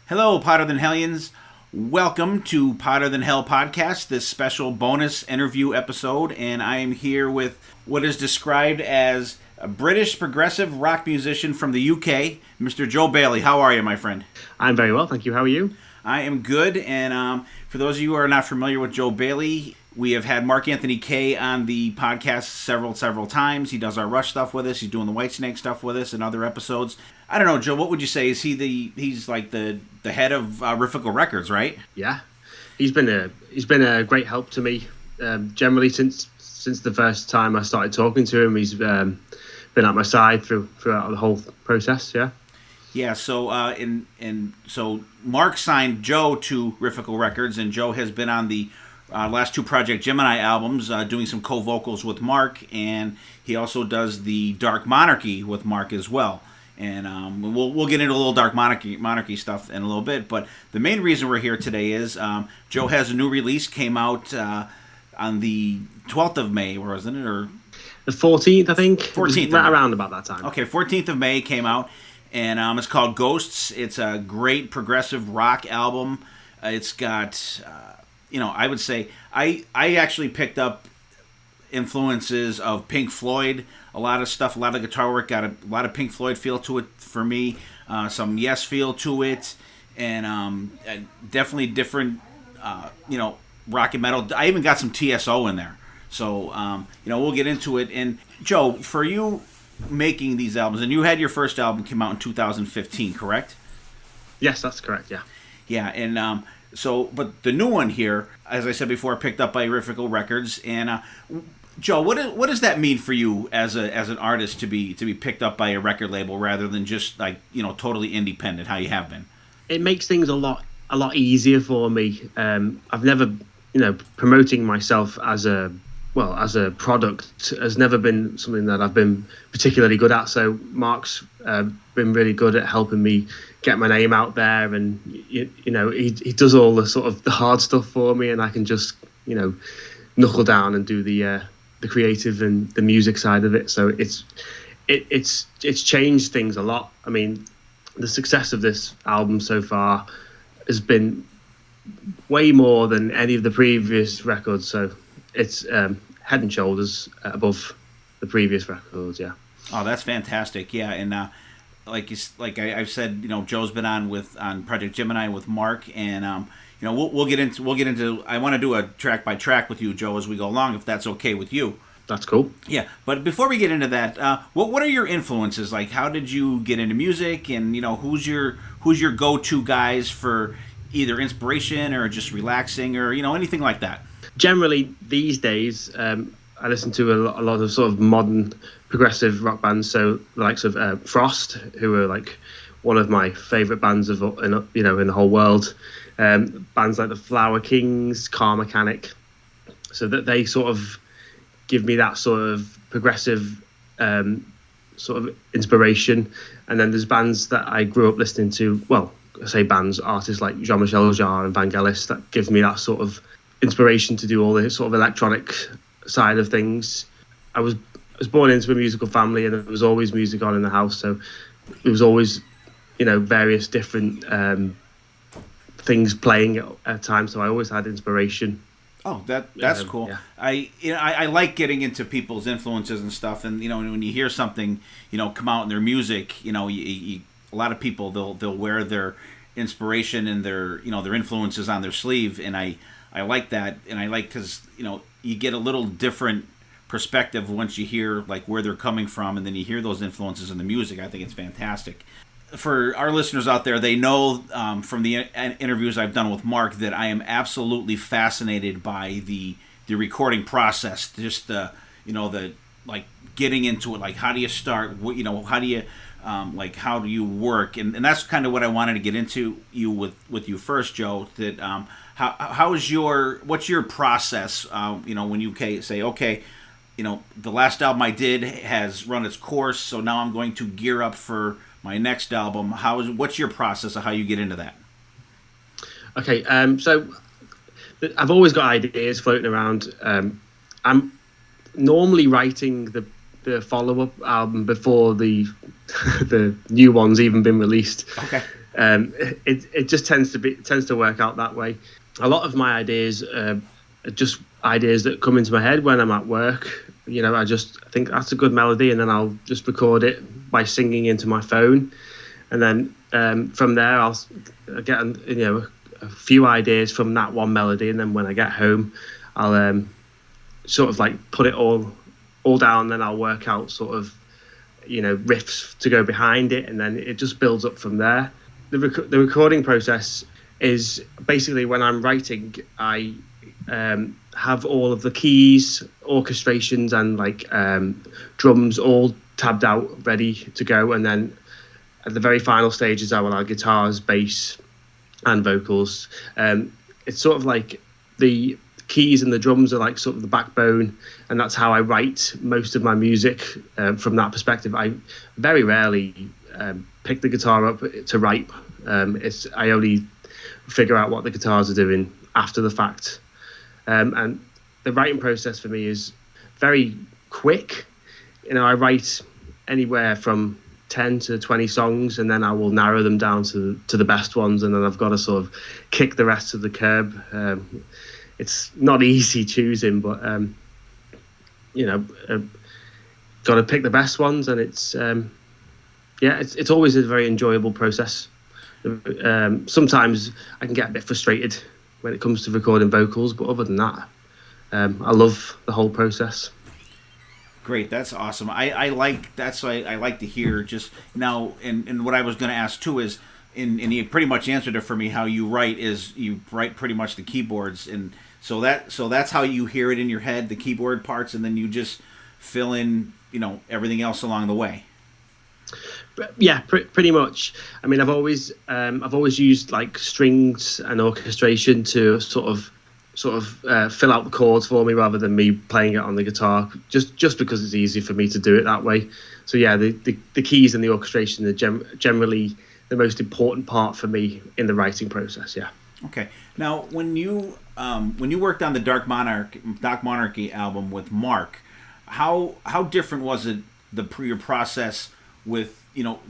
Hello, Potter Than Hellions. Welcome to Potter Than Hell podcast, this special bonus interview episode, and I am here with what is described as a British progressive rock musician from the UK, Mr. Joe Bailey. How are you, my friend? I'm very well, thank you. How are you? I am good, and for those of you who are not familiar with Joe Bailey, we have had Mark Anthony Kay on the podcast several times. He does our Rush stuff with us. He's doing the Whitesnake stuff with us in other episodes. I don't know, Joe. What would you say? Is he's like the head of Riffical Records, right? Yeah, he's been a great help to me. Generally, since the first time I started talking to him, he's been at my side throughout the whole process. Yeah. Yeah. So so Mark signed Joe to Riffical Records, and Joe has been on the last two Projekt Gemineye albums, doing some co-vocals with Mark, and he also does the Dark Monarchy with Mark as well. And we'll get into a little Dark Monarchy stuff in a little bit. But the main reason we're here today is Joe has a new release, came out on the 12th of May, wasn't it? Or the 14th, I think. 14th. Right around about that time. Okay, 14th of May came out, and it's called Ghosts. It's a great progressive rock album. It's got, I would say, I actually picked up influences of Pink Floyd. A lot of stuff, a lot of guitar work got a lot of Pink Floyd feel to it for me. Some Yes feel to it, and definitely different, rock and metal. I even got some TSO in there. So, we'll get into it. And Joe, for you making these albums, and you had your first album come out in 2015, correct? Yes, that's correct. Yeah. Yeah, and but the new one here, as I said before, picked up by Riffical Records, and Joe, what does that mean for you as an artist to be picked up by a record label rather than just totally independent, how you have been? It makes things a lot easier for me. I've never, promoting myself as a product has never been something that I've been particularly good at. So Mark's been really good at helping me get my name out there, and he does all the sort of the hard stuff for me, and I can just knuckle down and do the creative and the music side of it. So it's changed things a lot. I mean, the success of this album so far has been way more than any of the previous records. So it's head and shoulders above the previous records. Yeah. Oh, that's fantastic. Yeah, and I've said, Joe's been on Projekt Gemineye with Mark, and we'll get into. I want to do a track by track with you, Joe, as we go along, if that's okay with you. That's cool. Yeah, but before we get into that, what are your influences? Like, how did you get into music, and who's your go-to guys for either inspiration or just relaxing or anything like that? Generally, these days, I listen to a lot of sort of modern progressive rock bands. So the likes of Frost, who are like one of my favourite bands in the whole world. Bands like the Flower Kings, Car Mechanic, so that they sort of give me that sort of progressive sort of inspiration. And then there's bands that I grew up listening to. Well, I say bands, artists like Jean-Michel Jarre and Vangelis, that gives me that sort of inspiration to do all the sort of electronic side of things. I was born into a musical family, and there was always music on in the house. So there was always various different things playing at times, so I always had inspiration. Oh, that's cool. Yeah. I like getting into people's influences and stuff, and when you hear something come out in their music, a lot of people they'll wear their inspiration and their their influences on their sleeve, and I like that, and I like because you get a little different perspective once you hear like where they're coming from, and then you hear those influences in the music. I think it's fantastic. For our listeners out there, they know from the interviews I've done with Mark that I am absolutely fascinated by the recording process. Just the like getting into it. Like, how do you start? How do you how do you work? And that's kind of what I wanted to get into with you first, Joe. That what's your process? When you say, okay, the last album I did has run its course, so now I'm going to gear up for my next album. What's your process of how you get into that? Okay, so I've always got ideas floating around. I'm normally writing the follow-up album before the the new one's even been released. Okay. it just tends to work out that way. A lot of my ideas are just ideas that come into my head when I'm at work. I think that's a good melody, and then I'll just record it by singing into my phone, and then from there I'll get a few ideas from that one melody, and then when I get home I'll sort of like put it all down, and then I'll work out sort of riffs to go behind it, and then it just builds up from there. The recording process is basically when I'm writing, I have all of the keys, orchestrations, and like drums all tabbed out, ready to go, and then at the very final stages I will add guitars, bass, and vocals. It's sort of like the keys and the drums are like sort of the backbone, and that's how I write most of my music. From that perspective, I very rarely pick the guitar up to write. I only figure out what the guitars are doing after the fact. And the writing process for me is very quick. I write anywhere from 10 to 20 songs, and then I will narrow them down to the best ones, and then I've got to sort of kick the rest to the curb. It's not easy choosing, but got to pick the best ones, and it's always a very enjoyable process. Sometimes I can get a bit frustrated when it comes to recording vocals, but other than that, I love the whole process. Great, that's awesome. I like to hear just now, and what I was going to ask too is, and you pretty much answered it for me. How you write is you write pretty much the keyboards, and so that's how you hear it in your head, the keyboard parts, and then you just fill in everything else along the way. Yeah, pretty much. I mean, I've always used like strings and orchestration to sort of fill out the chords for me rather than me playing it on the guitar, just because it's easy for me to do it that way. So yeah, the keys and the orchestration are generally the most important part for me in the writing process. Yeah. Okay. Now, when you worked on the Dark Monarchy album with Mark, how different was it your process with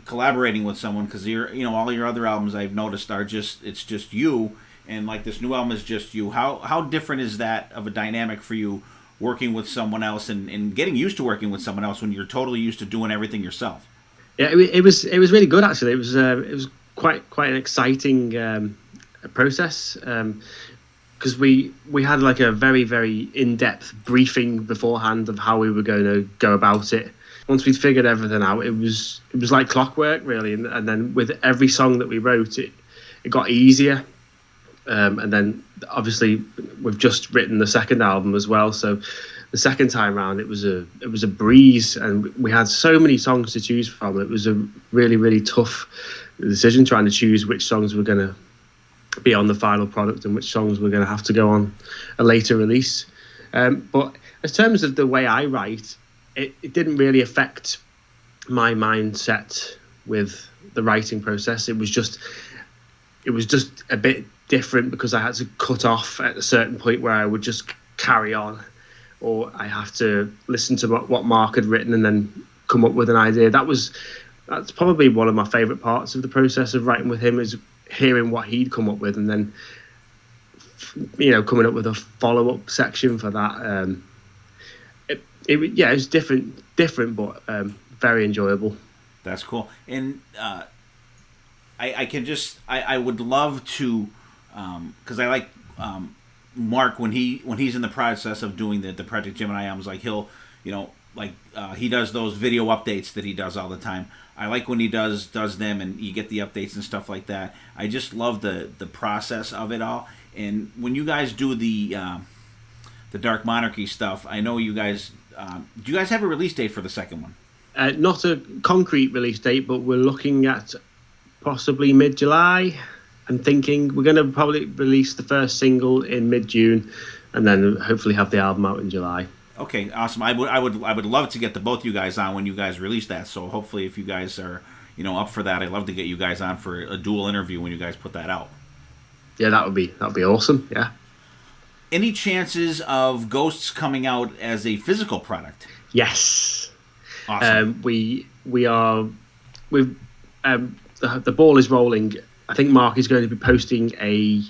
collaborating with someone? Because all your other albums I've noticed are it's just you, and like this new album is just you. How different is that of a dynamic for you, working with someone else and getting used to working with someone else when you're totally used to doing everything yourself? Yeah, it was really good actually. It was quite an exciting process, because we had like a very, very in-depth briefing beforehand of how we were going to go about it. Once we'd figured everything out, it was like clockwork really, and then with every song that we wrote, it got easier. And then obviously we've just written the second album as well, so the second time round it was a breeze, and we had so many songs to choose from. It was a really, really tough decision trying to choose which songs were going to be on the final product and which songs were going to have to go on a later release. But in terms of the way I write, it didn't really affect my mindset with the writing process. It was just a bit different because I had to cut off at a certain point where I would just carry on, or I have to listen to what Mark had written and then come up with an idea. That's probably one of my favourite parts of the process of writing with him, is hearing what he'd come up with and then coming up with a follow-up section for that. It was different, but very enjoyable. That's cool. And I would love to, because I like Mark when he's in the process of doing the Projekt Gemineye albums. Like he'll, he does those video updates that he does all the time. I like when he does them and you get the updates and stuff like that. I just love the process of it all. And when you guys do the Dark Monarchy stuff, I know you guys. Do you guys have a release date for the second one? Not a concrete release date, but we're looking at possibly mid-July. I'm thinking we're going to probably release the first single in mid-June, and then hopefully have the album out in July. Okay, awesome. I would love to get both you guys on when you guys release that. So hopefully, if you guys are up for that, I'd love to get you guys on for a dual interview when you guys put that out. Yeah, that'd be awesome. Yeah. Any chances of Ghosts coming out as a physical product? Yes. Awesome. We are. The ball is rolling I think Mark is going to be posting a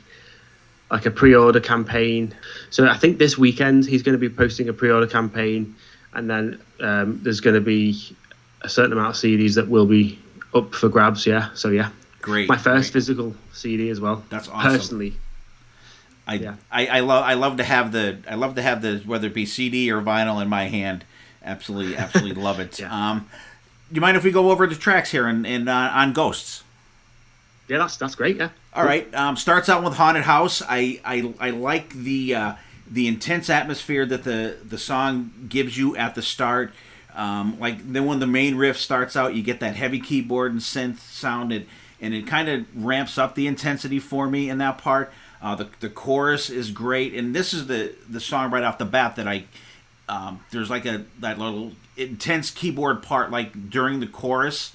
pre-order campaign. So I think this weekend he's going to be posting a pre-order campaign, and then there's going to be a certain amount of CDs that will be up for grabs. Yeah. So yeah. Great. My first physical CD as well. That's awesome. Personally. I love to have the whether it be CD or vinyl in my hand. Absolutely love it. Yeah. Do you mind if we go over the tracks here and on Ghosts? Yeah, that's great. Yeah. All right. Starts out with Haunted House. I like the intense atmosphere that the song gives you at the start. Like then when the main riff starts out, you get that heavy keyboard and synth sound, and it kind of ramps up the intensity for me in that part. The chorus is great, and this is the song right off the bat that there's like that little intense keyboard part like during the chorus,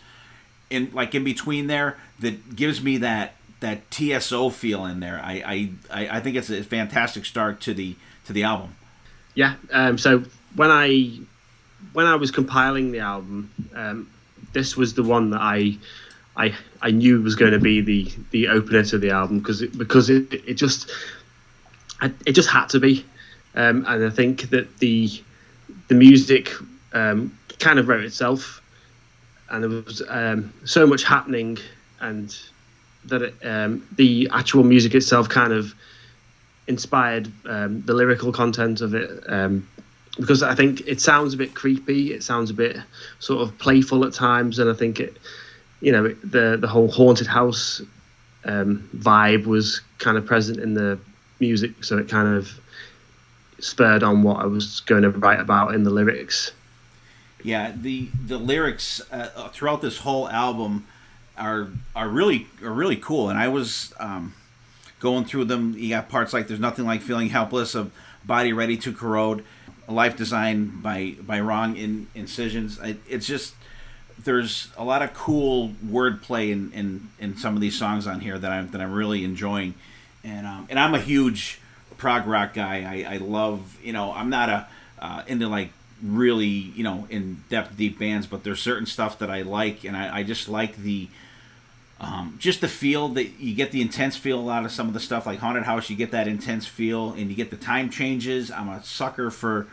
in between there, that gives me that TSO feel in there. I think it's a fantastic start to the album. Yeah. So when I was compiling the album, this was the one that I knew was going to be the opener to the album because it just had to be, and I think that the music kind of wrote itself, and there was so much happening, and that the actual music itself kind of inspired the lyrical content of it, because I think it sounds a bit creepy, it sounds a bit sort of playful at times, and I think it. The whole haunted house vibe was kind of present in the music, so it kind of spurred on what I was going to write about in the lyrics. Yeah, the lyrics throughout this whole album are really cool, and I was going through them. You got parts like "There's nothing like feeling helpless," "A body ready to corrode," "A life designed by wrong incisions." It's just. There's a lot of cool wordplay in some of these songs on here that I'm really enjoying, and I'm a huge prog rock guy. I love I'm not into like really in depth deep bands, but there's certain stuff that I like, and I just like the just the feel that you get, the intense feel out of some of the stuff like Haunted House. You get that intense feel, and you get the time changes. I'm a sucker for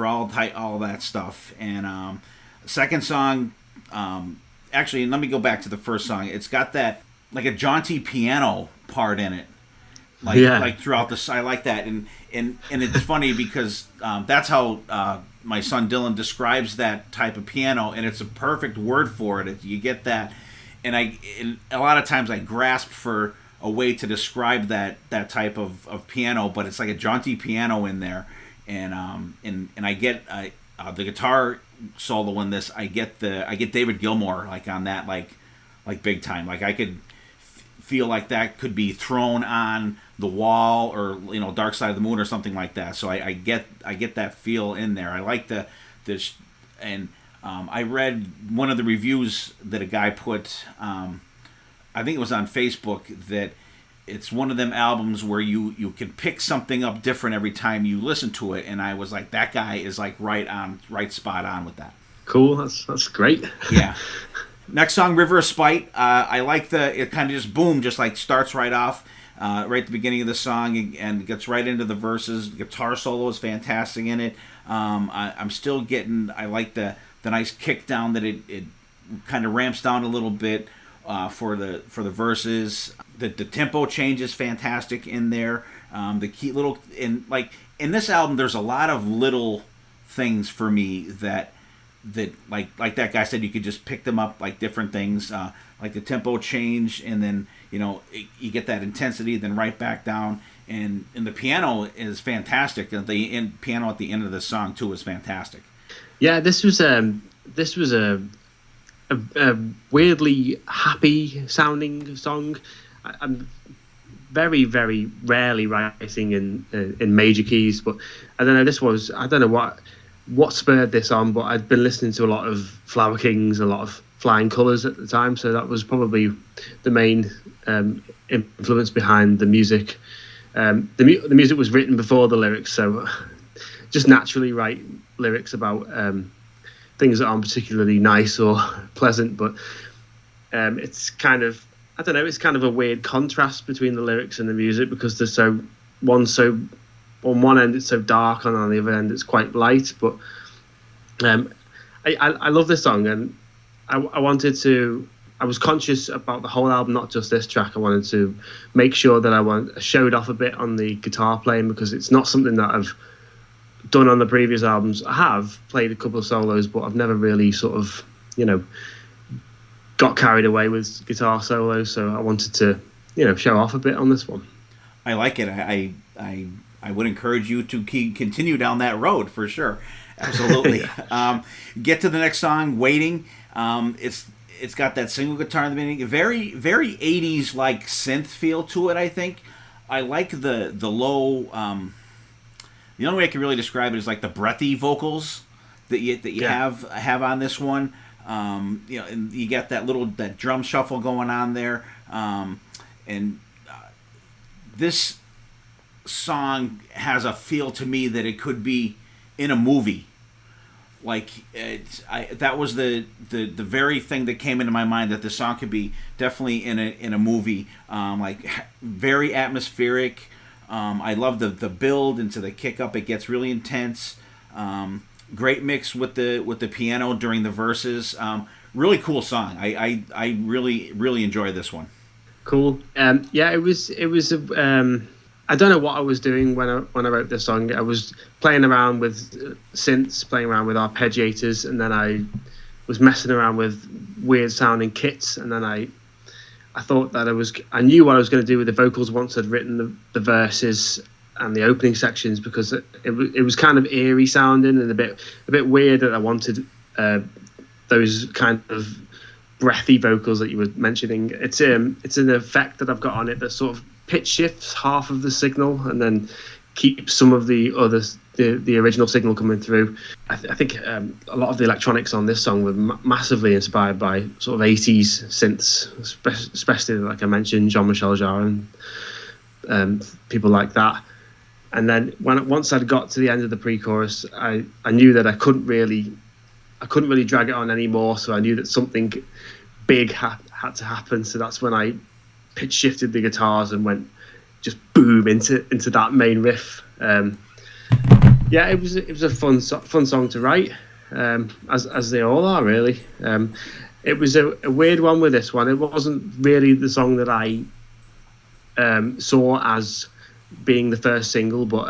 all that stuff, and second song. Actually, let me go back to the first song. It's got that like a jaunty piano part in it, like throughout the. I like that, and it's funny because that's how my son Dylan describes that type of piano, and it's a perfect word for it. You get that, and a lot of times I grasp for a way to describe that type of piano, but it's like a jaunty piano in there, and I get the guitar solo in this. I get David Gilmour like on that like big time. Like I could feel like that could be thrown on the wall or Dark Side of the Moon or something like that. So I get that feel in there. I like this, and I read one of the reviews that a guy put. I think it was on Facebook, that it's one of them albums where you can pick something up different every time you listen to it, and I was like, that guy is like right spot on with that. Cool, that's great. Yeah. Next song, River of Spite. I like it kind of just boom, just like starts right off, right at the beginning of the song, and gets right into the verses. The guitar solo is fantastic in it. I'm still getting. I like the nice kick down that it kind of ramps down a little bit for the verses. The tempo change is fantastic in there. The key little in this album, there's a lot of little things for me that like that guy said, you could just pick them up like different things, like the tempo change, and then you get that intensity, then right back down, and the piano is fantastic. The piano at the end of the song too is fantastic. Yeah, this was a weirdly happy sounding song. I'm very, very rarely writing in major keys, but I don't know. I don't know what spurred this on, but I'd been listening to a lot of Flower Kings, a lot of Flying Colours at the time, so that was probably the main influence behind the music. The music was written before the lyrics, so just naturally write lyrics about things that aren't particularly nice or pleasant, but it's kind of I don't know, it's kind of a weird contrast between the lyrics and the music, because there's so on one end it's so dark, and on the other end it's quite light. But I love this song, and I was conscious about the whole album, not just this track. I wanted to make sure that I showed off a bit on the guitar playing, because it's not something that I've done on the previous albums. I have played a couple of solos, but I've never really sort of, got carried away with guitar solos. So I wanted to, show off a bit on this one. I like it. I would encourage you to continue down that road for sure. Absolutely. Get to the next song, Waiting. It's got that single guitar in the beginning. Very, very 80s like synth feel to it, I think. I like the low. The only way I can really describe it is like the breathy vocals that you have on this one. And you got that drum shuffle going on there. And this song has a feel to me that it could be in a movie. Like that was the very thing that came into my mind, that the song could be definitely in a movie. Like very atmospheric. I love the build into the kick up. It gets really intense. Great mix with the piano during the verses. Really cool song. I really enjoy this one. Cool. It was I don't know what I was doing when I wrote this song. I was playing around with synths, playing around with arpeggiators, and then I was messing around with weird sounding kits, and then I thought that I knew what I was going to do with the vocals once I'd written the verses and the opening sections, because it was kind of eerie sounding and a bit weird, that I wanted those kind of breathy vocals that you were mentioning. It's an effect that I've got on it that sort of pitch shifts half of the signal and then keeps some of the original signal coming through. I think a lot of the electronics on this song were massively inspired by sort of 80s synths, especially, like I mentioned, Jean-Michel Jarre and people like that. And then once I'd got to the end of the pre-chorus, I knew that I couldn't really drag it on anymore. So I knew that something big had to happen. So that's when I pitch shifted the guitars and went just boom into that main riff. It was a fun song to write, as they all are, really. It was a weird one with this one. It wasn't really the song that I saw as being the first single, but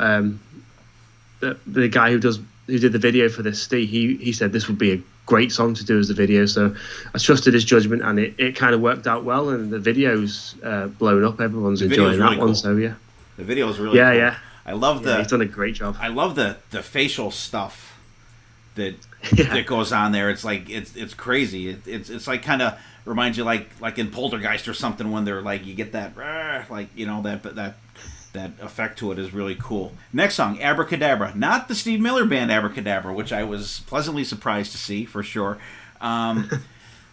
the guy who did the video for this, Steve, he said this would be a great song to do as the video. So I trusted his judgment, and it kind of worked out well. And the video's blown up. Everyone's enjoying that one. Cool. So yeah, the video is really cool. Yeah. I love he's done a great job. I love the facial stuff that goes on there. It's like it's crazy. It's like kind of reminds you like in Poltergeist or something, when they're like, you get that that effect to it is really cool. Next song, Abracadabra. Not the Steve Miller Band Abracadabra, which I was pleasantly surprised to see, for sure. The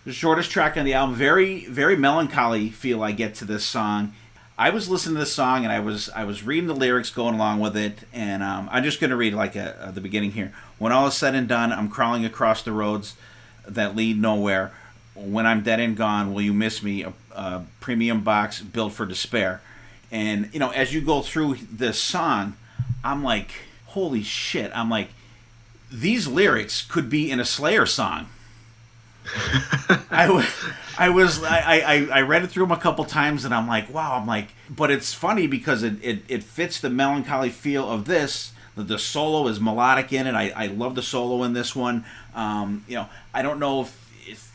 shortest track on the album. Very, very melancholy feel I get to this song. I was listening to this song, and I was reading the lyrics, going along with it, and I'm just going to read the beginning here. When all is said and done, I'm crawling across the roads that lead nowhere. When I'm dead and gone, will you miss me? A premium box built for despair. And, as you go through this song, I'm like, holy shit. I'm like, these lyrics could be in a Slayer song. I read it through them a couple times, and I'm like, wow. I'm like, but it's funny because it fits the melancholy feel of this. The solo is melodic in it. I love the solo in this one. I don't know if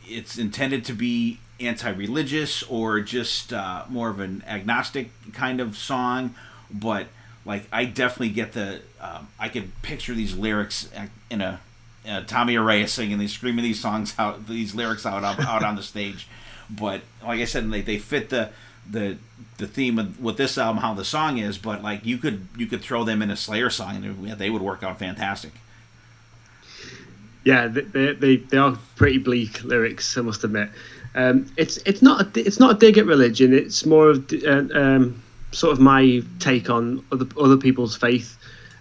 it's intended to be anti-religious or just more of an agnostic kind of song, but like I definitely get I can picture these lyrics in a Tommy Araya singing, screaming these lyrics out on the stage. But like I said, they fit the theme with this album, how the song is. But like you could throw them in a Slayer song and they would work out fantastic. Yeah, they are pretty bleak lyrics, I must admit. It's not a dig at religion. It's more of sort of my take on other people's faith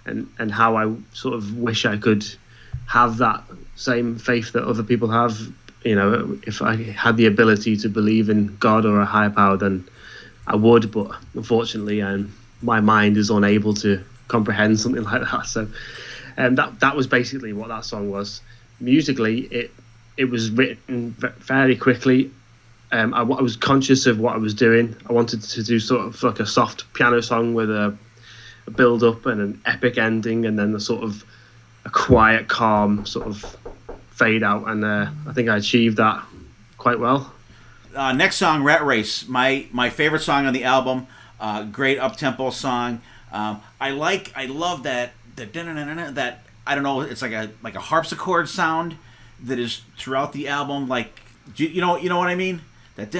and how I sort of wish I could have that same faith that other people have. you know, if I had the ability to believe in God or a higher power, then I would. But unfortunately, my mind is unable to comprehend something like that. So, that was basically what that song was. Musically, it was written fairly quickly. I was conscious of what I was doing. I wanted to do sort of like a soft piano song with a build up and an epic ending, and then the sort of a quiet, calm sort of fade out. And I think I achieved that quite well. Next song, Rat Race, my favorite song on the album. Great up tempo song. I love that I don't know. It's like a harpsichord sound that is throughout the album. Like you know what I mean? That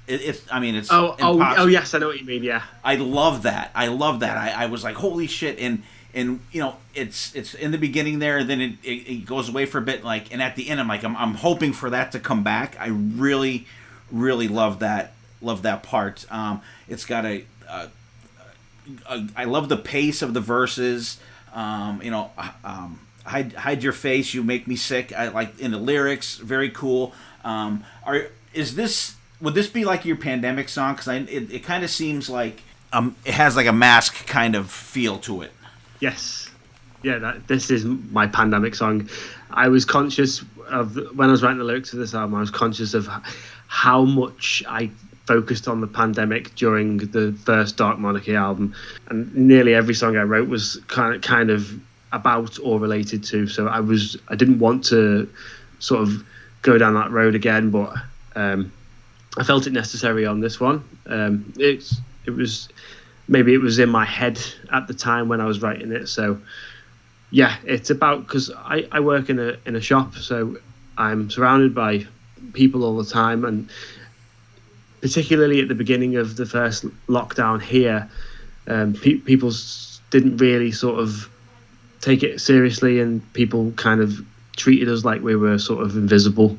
it's oh yes, I know what you mean. Yeah, I love that. I was like, holy shit. And you know, it's in the beginning there, then it goes away for a bit, like, and at the end I'm hoping for that to come back. I really love that part. It's got I love the pace of the verses. You know, hide your face, you make me sick. I like in the lyrics, very cool. Would this be like your pandemic song? Because it kind of seems like it has like a mask kind of feel to it. Yes, yeah. This is my pandemic song. I was conscious of when I was writing the lyrics of this album. I was conscious of how much I focused on the pandemic during the first Dark Monarchy album, and nearly every song I wrote was kind of about or related to. So I didn't want to sort of go down that road again, but I felt it necessary on this one. It was maybe it was in my head at the time when I was writing it. So yeah, it's about, because I work in a shop, so I'm surrounded by people all the time, and particularly at the beginning of the first lockdown here, people didn't really sort of take it seriously, and people kind of treated us like we were sort of invisible.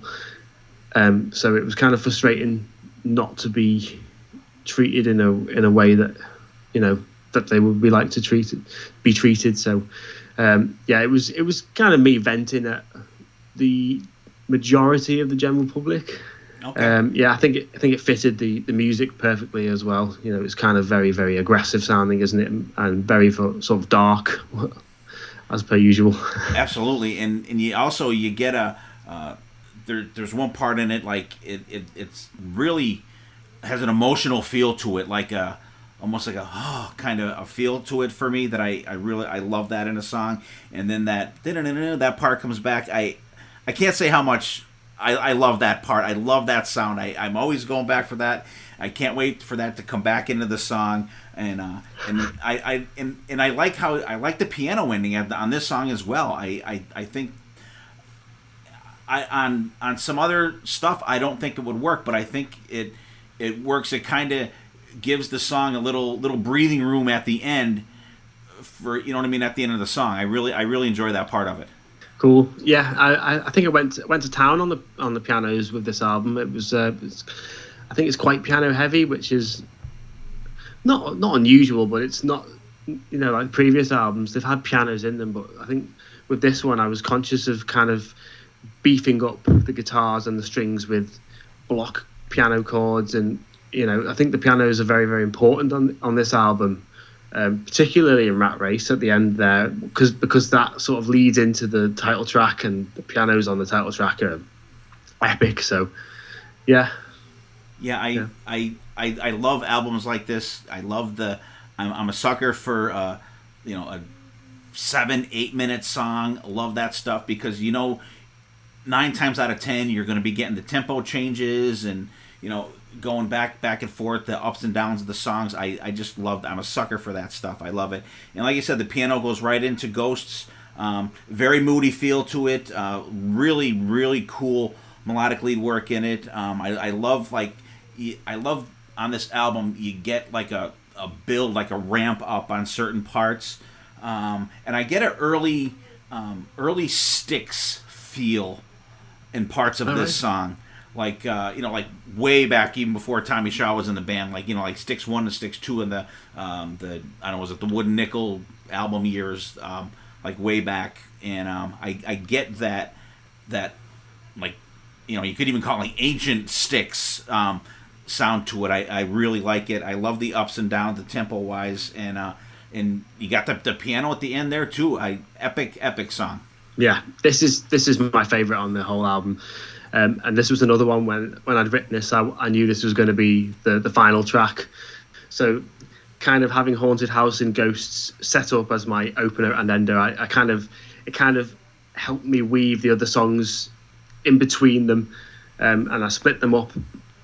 So it was kind of frustrating not to be treated in a way that, you know, that they would be like to be treated. So yeah, it was kind of me venting at the majority of the general public. Okay. Yeah, I think it fitted the music perfectly as well. You know, it's kind of very, very aggressive sounding, isn't it? And very sort of dark, as per usual. Absolutely, and you get there's one part in it, like it's really has an emotional feel to it, like almost like a kind of a feel to it for me that I really love that in a song. And then that part comes back. I can't say how much I love that part. I love that sound. I'm always going back for that. I can't wait for that to come back into the song. And I like how I like the piano ending on this song as well. I think on some other stuff I don't think it would work, but I think it works. It kind of gives the song a little breathing room at the end for, you know what I mean, at the end of the song. I really enjoy that part of it. Cool. Yeah, I think I went to town on the pianos with this album. It was I think it's quite piano heavy, which is not unusual, but it's not, you know, like previous albums, they've had pianos in them, but I think with this one I was conscious of kind of beefing up the guitars and the strings with block piano chords. And, you know, I think the pianos are very, very important on this album. Particularly in Rat Race at the end there, because that sort of leads into the title track, and the pianos on the title track are epic. So yeah, I love albums like this. I love I'm a sucker for you know, a 7-8 minute song. I love that stuff, because, you know, 9 times out of 10 you're going to be getting the tempo changes, and, you know, going back and forth, the ups and downs of the songs. I just love. I'm a sucker for that stuff. I love it. And like you said, the piano goes right into Ghosts. Very moody feel to it. Really cool melodic lead work in it. I love on this album you get like a build, like a ramp up on certain parts, and I get an early Styx feel in parts of this song. Like, you know, like way back, even before Tommy Shaw was in the band, like, you know, like Styx 1 to Styx 2 in the I don't know, was it the Wooden Nickel album years, like way back. And I get that like, you could even call it like ancient Styx sound to it. I really like it. I love the ups and downs, the tempo wise, and you got the piano at the end there too. Epic song. Yeah, this is my favorite on the whole album. And this was another one when I'd written this, I knew this was going to be the final track. So kind of having Haunted House and Ghosts set up as my opener and ender, it kind of helped me weave the other songs in between them, and I split them up.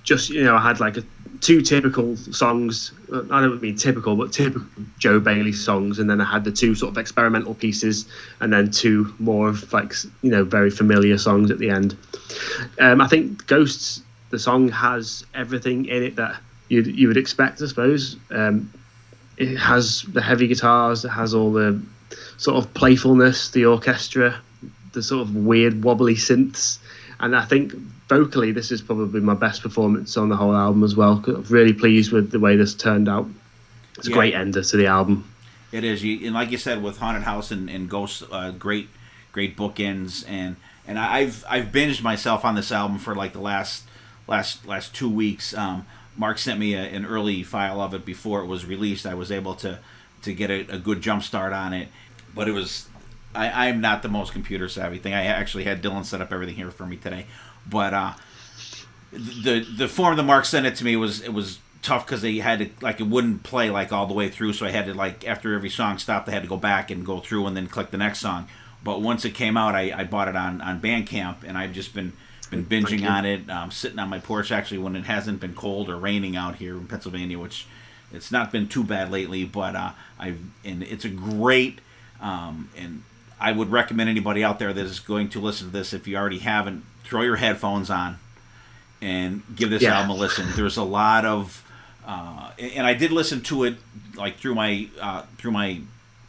Just, I had like two typical songs. I don't mean typical, but typical Joe Bailey songs, and then I had the two sort of experimental pieces, and then two more of like very familiar songs at the end. I think Ghosts, the song, has everything in it that you would expect, I suppose. It has the heavy guitars, it has all the sort of playfulness, the orchestra, the sort of weird wobbly synths, and I think vocally this is probably my best performance on the whole album as well. I'm really pleased with the way this turned out. It's a great ender to the album. It is, and like you said, with Haunted House and Ghosts, great bookends, and I've binged myself on this album for like the last 2 weeks. Mark sent me an early file of it before it was released. I was able to get a good jump start on it, but it was I'm not the most computer savvy thing. I actually had Dylan set up everything here for me today, but the form that Mark sent it to me it was tough because they had to, like, it wouldn't play like all the way through, so I had to, like, after every song stopped, I had to go back and go through and then click the next song. But once it came out, I bought it on Bandcamp, and I've just been binging on it, sitting on my porch actually when it hasn't been cold or raining out here in Pennsylvania, which it's not been too bad lately. But and it's a great, and I would recommend anybody out there that is going to listen to this, if you already haven't, throw your headphones on and give this album a listen. There's a lot of, and I did listen to it like through my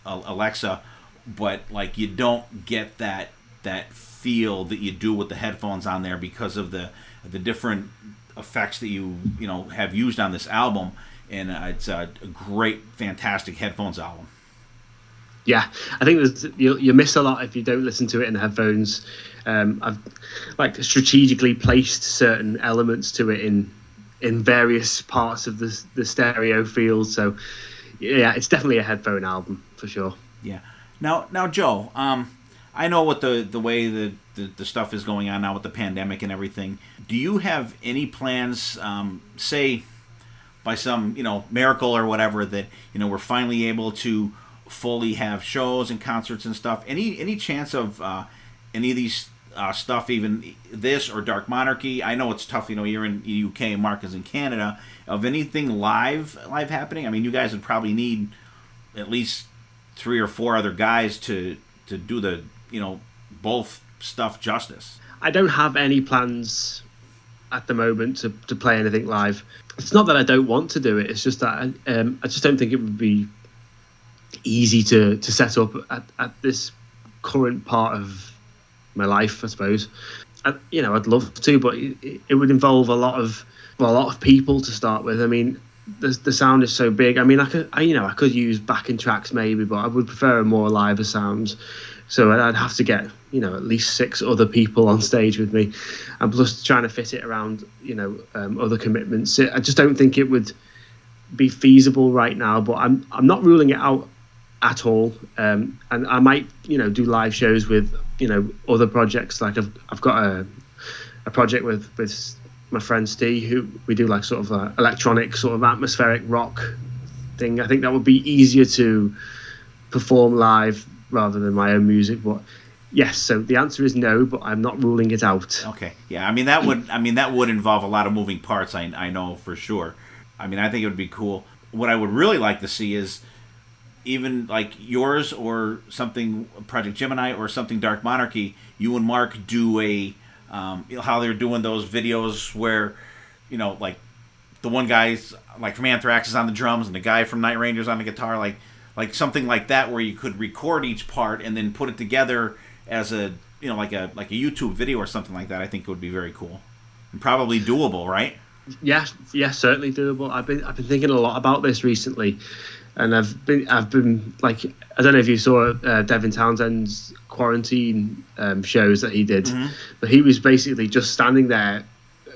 Alexa, but like you don't get that feel that you do with the headphones on there because of the different effects that you have used on this album, and it's a great, fantastic headphones album. Yeah, I think you miss a lot if you don't listen to it in headphones. I've like strategically placed certain elements to it in various parts of the stereo field. So yeah, it's definitely a headphone album for sure. Yeah. Now, Joe, I know what the way the stuff is going on now with the pandemic and everything. Do you have any plans, say, by some miracle or whatever, that we're finally able to fully have shows and concerts and stuff? Any chance of any of these stuff, even this or Dark Monarchy? I know it's tough. You're in the UK and Mark is in Canada. Of anything live happening? I mean, you guys would probably need at least 3 or 4 other guys to do the both stuff justice. I don't have any plans at the moment to play anything live. It's not that I don't want to do it. It's just that I just don't think it would be easy to set up at this current part of my life, I suppose. I'd love to, but it would involve a lot of people to start with. I mean, the sound is so big. I mean, I could use backing tracks maybe, but I would prefer a more live sound. So I'd have to get at least 6 other people on stage with me, and plus trying to fit it around other commitments. I just don't think it would be feasible right now. But I'm not ruling it out at all. And I might do live shows with other projects. Like I've got a project with my friend Steve, who we do like sort of electronic, sort of atmospheric rock thing. I think that would be easier to perform live rather than my own music. But yes, so the answer is no, but I'm not ruling it out. Okay, yeah, I mean that would involve a lot of moving parts. I know for sure. I mean, I think it would be cool. What I would really like to see is even like yours or something, Projekt Gemineye or something Dark Monarchy. You and Mark do a how they're doing those videos where like the one guy's like from Anthrax is on the drums and the guy from Night Ranger's on the guitar, like something like that, where you could record each part and then put it together as a like a YouTube video or something like that. I think it would be very cool and probably doable, right? Yeah, certainly doable. I've been thinking a lot about this recently, and I've been like, I don't know if you saw Devin Townsend's quarantine shows that he did, but he was basically just standing there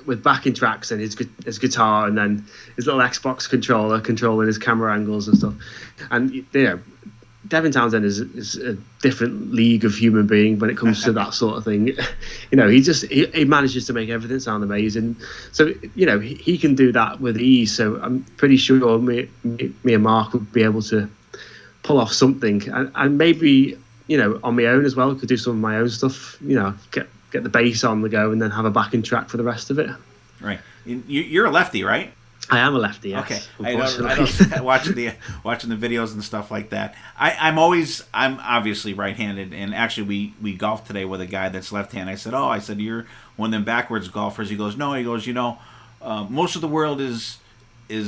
with backing tracks and his guitar, and then his little Xbox controller controlling his camera angles and stuff. And you know, Devin Townsend is a different league of human being when it comes to that sort of thing. You know, he manages to make everything sound amazing. So, you know, he can do that with ease. So I'm pretty sure me and Mark would be able to pull off something. And maybe, you know, on my own as well, could do some of my own stuff, you know, get the bass on the go and then have a backing track for the rest of it. Right. You're a lefty, right? I am a lefty, yes. Okay, I know watching the videos and stuff like that. I'm obviously right-handed, and actually we golfed today with a guy that's left-handed. I said, you're one of them backwards golfers. He goes, no. He goes, you know, most of the world is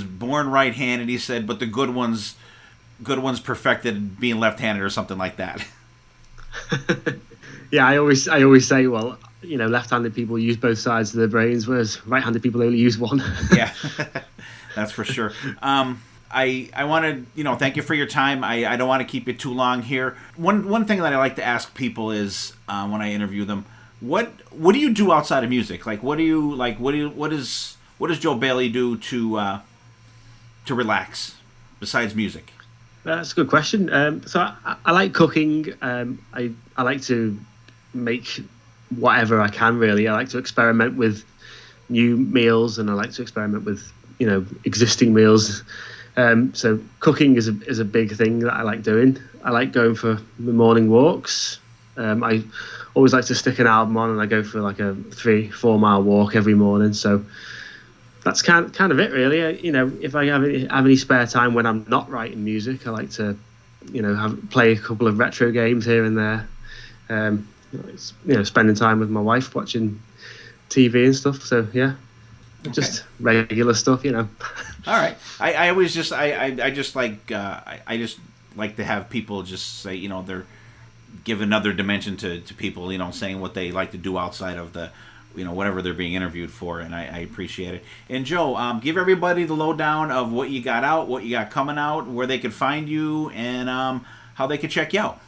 born right-handed. He said, but the good ones perfected being left-handed or something like that. Yeah, I always say, well, you know, left-handed people use both sides of their brains, whereas right-handed people only use one. Yeah, that's for sure. I want to, you know, thank you for your time. I don't want to keep it too long here. One thing that I like to ask people is when I interview them, what do you do outside of music? Like, what does Joe Bailey do to relax besides music? That's a good question. So I like cooking. I like to make whatever I can, really. I like to experiment with new meals, and I like to experiment with, you know, existing meals. So cooking is a big thing that I like doing. I like going for the morning walks. I always like to stick an album on, and I go for like a 3-4 mile walk every morning. So that's kind of it, really. You know, if I have any spare time when I'm not writing music, I like to, you know, play a couple of retro games here and there. You know, spending time with my wife watching TV and stuff. So yeah, just regular stuff, you know. All right. I always just I just like I just like to have people just say, you know, they're give another dimension to people, you know, saying what they like to do outside of the, you know, whatever they're being interviewed for, and I appreciate it. And Joe, give everybody the lowdown of what you got out, what you got coming out, where they could find you, and how they could check you out.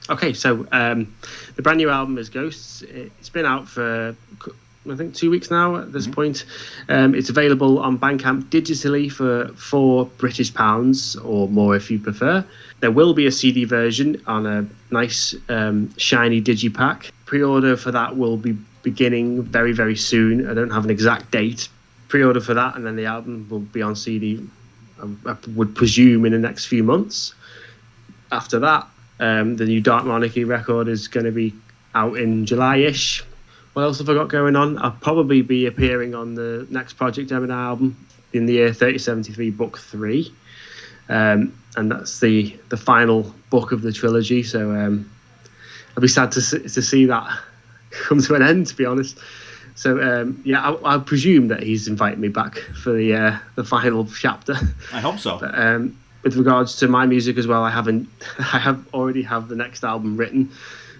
Okay, so the brand new album is Ghosts. It's been out for, I think, 2 weeks now at this point. It's available on Bandcamp digitally for £4 or more if you prefer. There will be a CD version on a nice shiny digipack. Pre-order for that will be beginning very, very soon. I don't have an exact date. Pre-order for that, and then the album will be on CD, I would presume, in the next few months. After that, the new Dark Monarchy record is going to be out in July-ish. What else have I got going on? I'll probably be appearing on the next Projekt Gemineye album in the year 3073, Book 3. And that's the final book of the trilogy. So I'll be sad to see that come to an end, to be honest. So yeah, I presume that he's invited me back for the final chapter. I hope so. But, with regards to my music as well, I already have the next album written,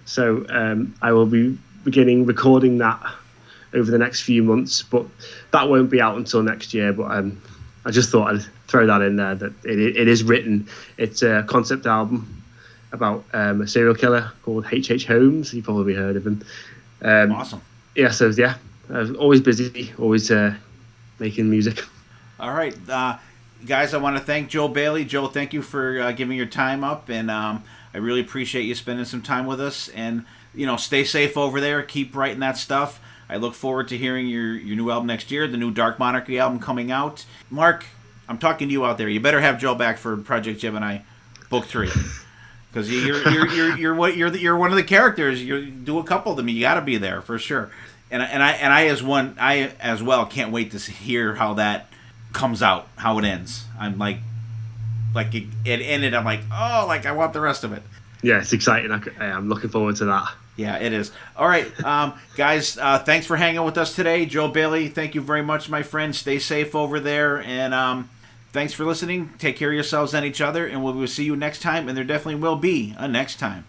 so I will be beginning recording that over the next few months, but that won't be out until next year. But I just thought I'd throw that in there, that it is written. It's a concept album about a serial killer called H.H. Holmes. You've probably heard of him. Awesome. Yeah, so yeah, I was always busy, always making music. All right. Guys, I want to thank Joe Bailey. Joe, thank you for giving your time up, and I really appreciate you spending some time with us. And, you know, stay safe over there. Keep writing that stuff. I look forward to hearing your new album next year, the new Dark Monarchy album coming out. Mark, I'm talking to you out there. You better have Joe back for Projekt Gemineye Book 3, because you're one of the characters. You do a couple of them. You got to be there for sure. And I as well can't wait to hear how that comes out, how it ends. I'm like it ended. I'm like, oh, like I want the rest of it. Yeah, it's exciting. I'm looking forward to that. Yeah, it is. All right, guys, thanks for hanging with us today. Joe Bailey, thank you very much, my friend. Stay safe over there, and thanks for listening. Take care of yourselves and each other, and we will see you next time, and there definitely will be a next time.